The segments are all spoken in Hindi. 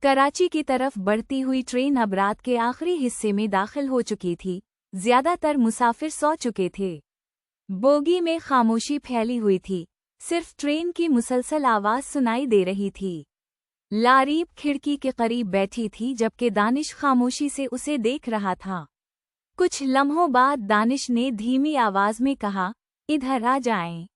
कराची की तरफ बढ़ती हुई ट्रेन अब रात के आखिरी हिस्से में दाखिल हो चुकी थी। ज्यादातर मुसाफिर सो चुके थे। बोगी में खामोशी फैली हुई थी। सिर्फ ट्रेन की मुसलसल आवाज सुनाई दे रही थी। लारीब खिड़की के करीब बैठी थी जबकि दानिश खामोशी से उसे देख रहा था। कुछ लम्हों बाद दानिश ने धीमी आवाज में कहा, इधर आ जाएं।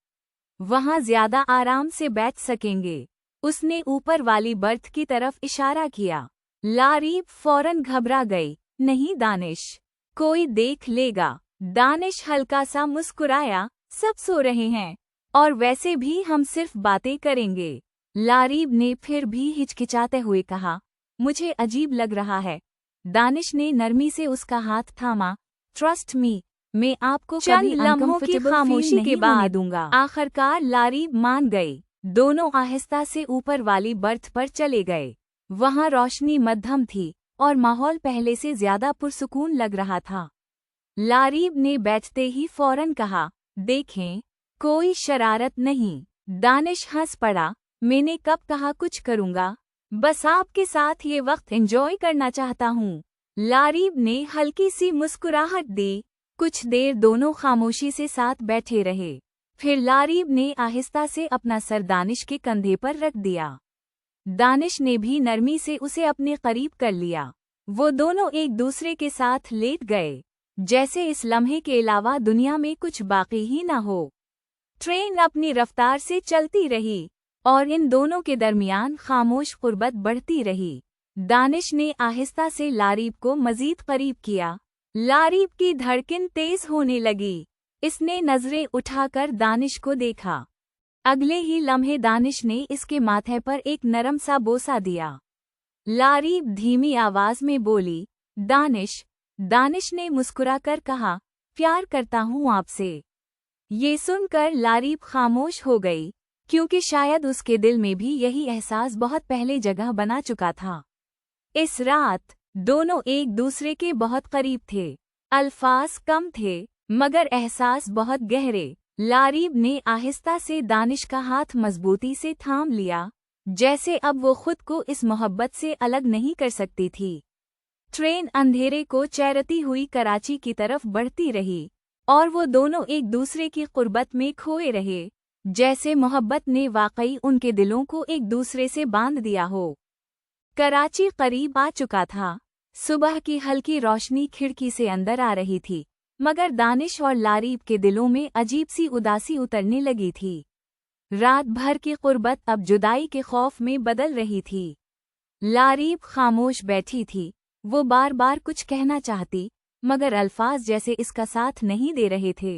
वहां ज्यादा आराम से बैठ सकेंगे। उसने ऊपर वाली बर्थ की तरफ इशारा किया। लारीब फौरन घबरा गई। नहीं दानिश, कोई देख लेगा। दानिश हल्का सा मुस्कुराया, सब सो रहे हैं और वैसे भी हम सिर्फ बातें करेंगे। लारीब ने फिर भी हिचकिचाते हुए कहा, मुझे अजीब लग रहा है। दानिश ने नरमी से उसका हाथ थामा। ट्रस्ट मी, मैं आपको कभी लम्हों की खामोशी के बाद दूंगा। आखिरकार लारीब मान गई। दोनों आहिस्ता से ऊपर वाली बर्थ पर चले गए। वहां रोशनी मध्यम थी और माहौल पहले से ज्यादा पुरसुकून लग रहा था। लारीब ने बैठते ही फौरन कहा, देखें, कोई शरारत नहीं। दानिश हंस पड़ा, मैंने कब कहा कुछ करूंगा? बस आपके साथ ये वक्त एंजॉय करना चाहता हूँ। लारीब ने हल्की सी मुस्कुराहट दी। कुछ देर दोनों खामोशी से साथ बैठे रहे। फिर लारीब ने आहिस्ता से अपना सर दानिश के कंधे पर रख दिया। दानिश ने भी नरमी से उसे अपने करीब कर लिया। वो दोनों एक दूसरे के साथ लेट गए, जैसे इस लम्हे के अलावा दुनिया में कुछ बाकी ही न हो। ट्रेन अपनी रफ्तार से चलती रही और इन दोनों के दरमियान खामोश कुर्बत बढ़ती रही। दानिश ने आहिस्ता से लारीब को मजीद करीब किया। लारीब की धड़कन तेज होने लगी। इसने नजरें उठाकर दानिश को देखा। अगले ही लम्हे दानिश ने इसके माथे पर एक नरम सा बोसा दिया। लारीब धीमी आवाज में बोली, दानिश। दानिश ने मुस्कुराकर कहा, प्यार करता हूँ आपसे। ये सुनकर लारीब खामोश हो गई, क्योंकि शायद उसके दिल में भी यही एहसास बहुत पहले जगह बना चुका था। इस रात दोनों एक दूसरे के बहुत करीब थे। अल्फाज कम थे मगर एहसास बहुत गहरे। लारीब ने आहिस्ता से दानिश का हाथ मजबूती से थाम लिया, जैसे अब वो खुद को इस मोहब्बत से अलग नहीं कर सकती थी। ट्रेन अंधेरे को चैरती हुई कराची की तरफ बढ़ती रही और वो दोनों एक दूसरे की कुर्बत में खोए रहे, जैसे मोहब्बत ने वाकई उनके दिलों को एक दूसरे से बांध दिया हो। कराची करीब आ चुका था। सुबह की हल्की रोशनी खिड़की से अंदर आ रही थी, मगर दानिश और लारीब के दिलों में अजीब सी उदासी उतरने लगी थी। रात भर की कुर्बत अब जुदाई के खौफ में बदल रही थी। लारीब खामोश बैठी थी। वो बार बार कुछ कहना चाहती, मगर अल्फाज जैसे इसका साथ नहीं दे रहे थे।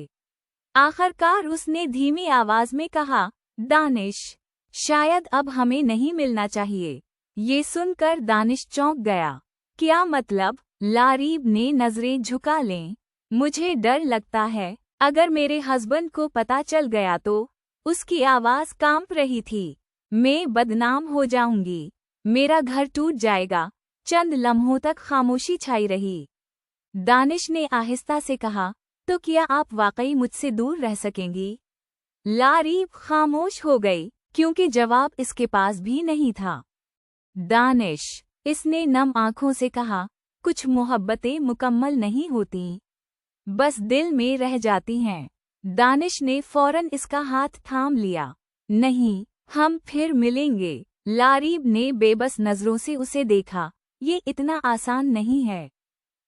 आखिरकार उसने धीमी आवाज में कहा, दानिश, शायद अब हमें नहीं मिलना चाहिए। ये सुनकर दानिश चौंक गया। क्या मतलब? लारीब ने नजरें झुका लें। मुझे डर लगता है, अगर मेरे हस्बैंड को पता चल गया तो। उसकी आवाज कांप रही थी। मैं बदनाम हो जाऊंगी, मेरा घर टूट जाएगा। चंद लम्हों तक खामोशी छाई रही। दानिश ने आहिस्ता से कहा, तो क्या आप वाकई मुझसे दूर रह सकेंगी? लारीब खामोश हो गई, क्योंकि जवाब इसके पास भी नहीं था। दानिश, इसने नम आंखों से कहा, कुछ मोहब्बतें मुकम्मल नहीं होती, बस दिल में रह जाती हैं। दानिश ने फौरन इसका हाथ थाम लिया। नहीं, हम फिर मिलेंगे। लारीब ने बेबस नजरों से उसे देखा। ये इतना आसान नहीं है।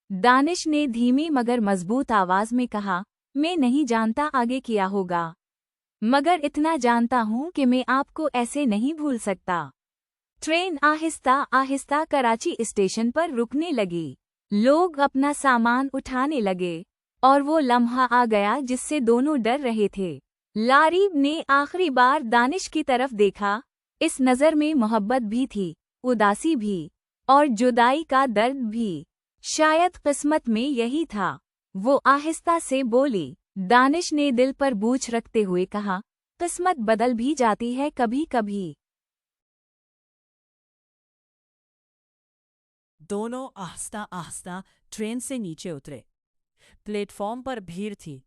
दानिश ने धीमी मगर मजबूत आवाज में कहा, मैं नहीं जानता आगे क्या होगा, मगर इतना जानता हूँ कि मैं आपको ऐसे नहीं भूल सकता। ट्रेन आहिस्ता आहिस्ता कराची स्टेशन पर रुकने लगी। लोग अपना सामान उठाने लगे और वो लम्हा आ गया जिससे दोनों डर रहे थे। लारीब ने आखिरी बार दानिश की तरफ देखा। इस नज़र में मोहब्बत भी थी, उदासी भी, और जुदाई का दर्द भी। शायद किस्मत में यही था। वो आहिस्ता से बोली। दानिश ने दिल पर बूझ रखते हुए कहा, किस्मत बदल भी जाती है कभी कभी। दोनों आहिस्ता आहिस्ता ट्रेन से नीचे उतरे। प्लेटफॉर्म पर भीड़ थी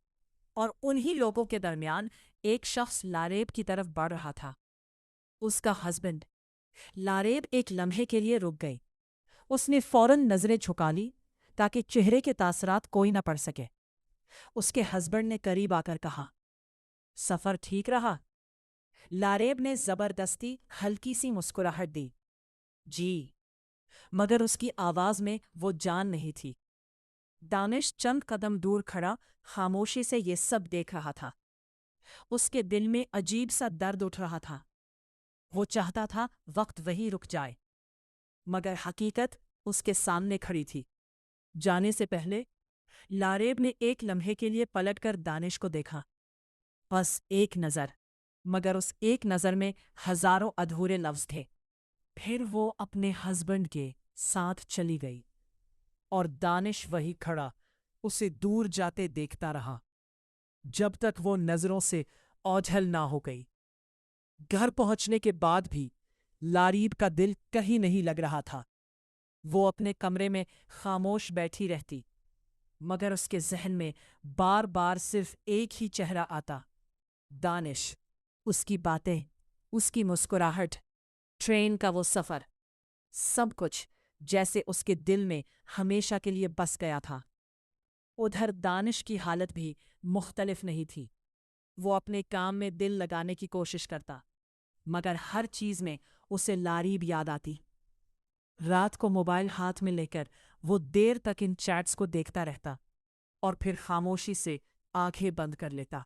और उन्हीं लोगों के दरमियान एक शख्स लारीब की तरफ बढ़ रहा था। उसका हस्बैंड, लारेब एक लम्हे के लिए रुक गई। उसने फौरन नजरें झुका ली ताकि चेहरे के तासरात कोई न पढ़ सके। उसके हस्बैंड ने करीब आकर कहा, सफर ठीक रहा? लारेब ने जबरदस्ती हल्की सी मुस्कुराहट दी। जी, मगर उसकी आवाज में वो जान नहीं थी। दानिश चंद कदम दूर खड़ा खामोशी से ये सब देख रहा था। उसके दिल में अजीब सा दर्द उठ रहा था। वो चाहता था वक्त वहीं रुक जाए, मगर हकीकत उसके सामने खड़ी थी। जाने से पहले लारेब ने एक लम्हे के लिए पलटकर दानिश को देखा। बस एक नज़र, मगर उस एक नज़र में हजारों अधूरे लफ्ज थे। फिर वो अपने हस्बैंड के साथ चली गई और दानिश वही खड़ा उसे दूर जाते देखता रहा जब तक वो नजरों से ओझल ना हो गई। घर पहुंचने के बाद भी लारीब का दिल कहीं नहीं लग रहा था। वो अपने कमरे में खामोश बैठी रहती, मगर उसके जहन में बार बार सिर्फ एक ही चेहरा आता, दानिश। उसकी बातें, उसकी मुस्कुराहट, ट्रेन का वो सफ़र, सब कुछ जैसे उसके दिल में हमेशा के लिए बस गया था। उधर दानिश की हालत भी मुख्तलिफ नहीं थी। वो अपने काम में दिल लगाने की कोशिश करता, मगर हर चीज़ में उसे लारीब याद आती। रात को मोबाइल हाथ में लेकर वो देर तक इन चैट्स को देखता रहता और फिर खामोशी से आंखें बंद कर लेता।